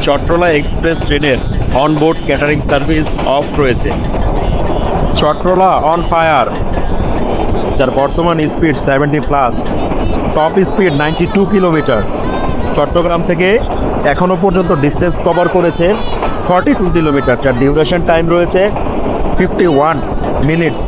Chattala express ট্রেনের onboard catering service off রয়েছে। Chattala on fire, যার বর্তমান speed 70+, top speed 92 kilometre. Chattogram থেকে এখনও পর্যন্ত ডিস্টেন্স কভার করেছে 42 কিলোমিটার, যার ডিউরেশন টাইম রয়েছে 51 মিনিটস।